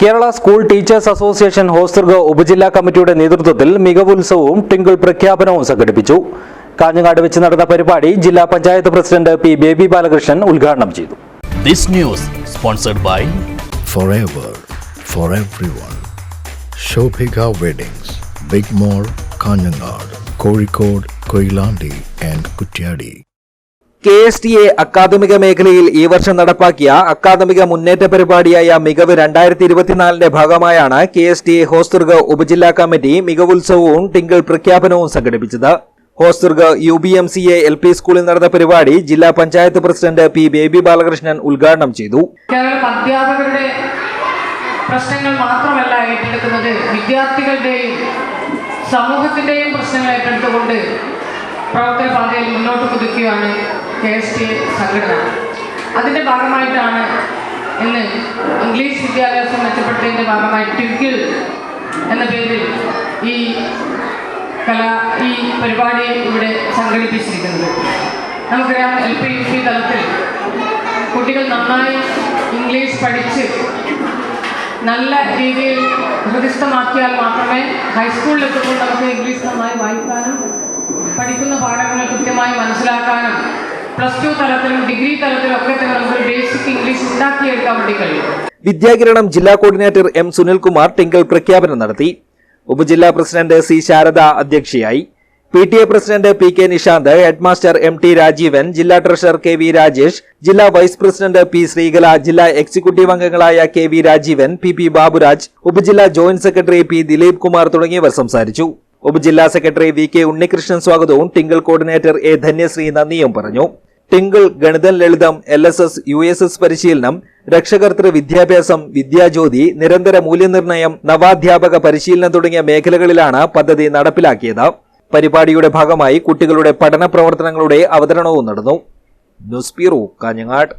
Kerala school teachers association Hosdurg ഉപജില്ലാ കമ്മിറ്റിയുടെ നേതൃത്വത്തിൽ മികവുത്സവവും ടിങ്കിൾ പ്രഖ്യാപനവും സംഘടിപ്പിച്ചു. കാഞ്ഞങ്ങാട് വെച്ച് നടന്ന പരിപാടി ജില്ലാ panchayat president P baby Balakrishnan ഉദ്ഘാടനം ചെയ്തു. This news sponsored by Forever for everyone. Shobhika Weddings, Big Mall, Kanjangad, Kozhikode, Koilandi and Kutyadi. KSTA അക്കാദമിക മേഖലയിൽ ഈ വർഷം നടപ്പാക്കിയ അക്കാദമിക മുന്നേറ്റ പരിപാടിയായ മികവ് 2024 ഭാഗമായാണ് KSTA ഹോസ്ദുർഗ് ഉപജില്ലാ കമ്മിറ്റി മികവുത്സവവും ടിങ്കിൾ പ്രഖ്യാപനവും സംഘടിപ്പിച്ചത്. ഹോസ്ദുർഗ് UBMCA LP സ്കൂളിൽ നടന്ന പരിപാടി ജില്ലാ panchayat president P baby Balakrishnan ഉദ്ഘാടനം ചെയ്തു. കേവലം അധ്യാപകരുടെ പ്രശ്നങ്ങൾ മാത്രമല്ല ഏറ്റെടുക്കുന്നത്, വിദ്യാർത്ഥികളുടെയും സമൂഹത്തിന്റെയും പ്രശ്നങ്ങൾ ഏറ്റെടുത്തുകൊണ്ട് പ്രവർത്തന പാതയിൽ മുന്നോട്ട് കുതിക്കുകയാണ് KSTA സംഘടന. അതിൻ്റെ ഭാഗമായിട്ടാണ് ഇന്ന് ഇംഗ്ലീഷ് വിദ്യാഭ്യാസം മെച്ചപ്പെടുത്തുന്നതിൻ്റെ ഭാഗമായി ടിങ്കിൾ എന്ന പേരിൽ ഈ പരിപാടി ഇവിടെ സംഘടിപ്പിച്ചിരിക്കുന്നത്. നമുക്കറിയാം, LP UP തലത്തിൽ കുട്ടികൾ നന്നായി ഇംഗ്ലീഷ് പഠിച്ച് നല്ല രീതിയിൽ ഹൃദിസ്ഥമാക്കിയാൽ മാത്രമേ ഹൈസ്കൂളിലെത്തുമ്പോൾ നമുക്ക് ഇംഗ്ലീഷ് നന്നായി വായിക്കാനും പഠിക്കുന്ന പാഠങ്ങൾ കൃത്യമായി മനസ്സിലാക്കാനും +2 തലത്തിലും ഡിഗ്രി തലത്തിലും ഒക്കെ തന്നെ നമുക്ക് ബേസിക് ഇംഗ്ലീഷ് ഉണ്ടാക്കിയെടുക്കാൻ വേണ്ടി കഴിയും. വിദ്യാകിരണം ജില്ലാ കോർഡിനേറ്റർ M സുനിൽകുമാർ ടിങ്കിൾ പ്രഖ്യാപനം നടത്തി. ഉപജില്ലാ പ്രസിഡന്റ് C ശാരദ അധ്യക്ഷയായി. PTA president PK Nishanth, headmaster MT Rajeevan, ജില്ലാ ട്രഷറർ KV രാജേഷ്, ജില്ലാ വൈസ് പ്രസിഡന്റ് P ശ്രീകല, ജില്ലാ എക്സിക്യൂട്ടീവ് അംഗങ്ങളായ KV രാജീവൻ, PP ബാബുരാജ്, ഉപജില്ലാ joint secretary P Dileep Kumar തുടങ്ങിയവർ സംസാരിച്ചു. ഉപജില്ലാ സെക്രട്ടറി VK ഉണ്ണികൃഷ്ണൻ സ്വാഗതവും ടിങ്കിൾ കോർഡിനേറ്റർ A ധന്യശ്രീ നന്ദിയും പറഞ്ഞു. ടിങ്കിൾ ഗണിതം, ലളിതം, LSS, USS പരിശീലനം, രക്ഷകർതൃ വിദ്യാഭ്യാസം, വിദ്യാജ്യോതി, നിരന്തര മൂല്യനിർണ്ണയം, നവാധ്യാപക പരിശീലനം തുടങ്ങിയ മേഖലകളിലാണ് പദ്ധതി നടപ്പിലാക്കിയത്. പരിപാടിയുടെ ഭാഗമായി കുട്ടികളുടെ പഠന പ്രവർത്തനങ്ങളുടെ അവതരണവും നടന്നു. News bureau, Kanhangad.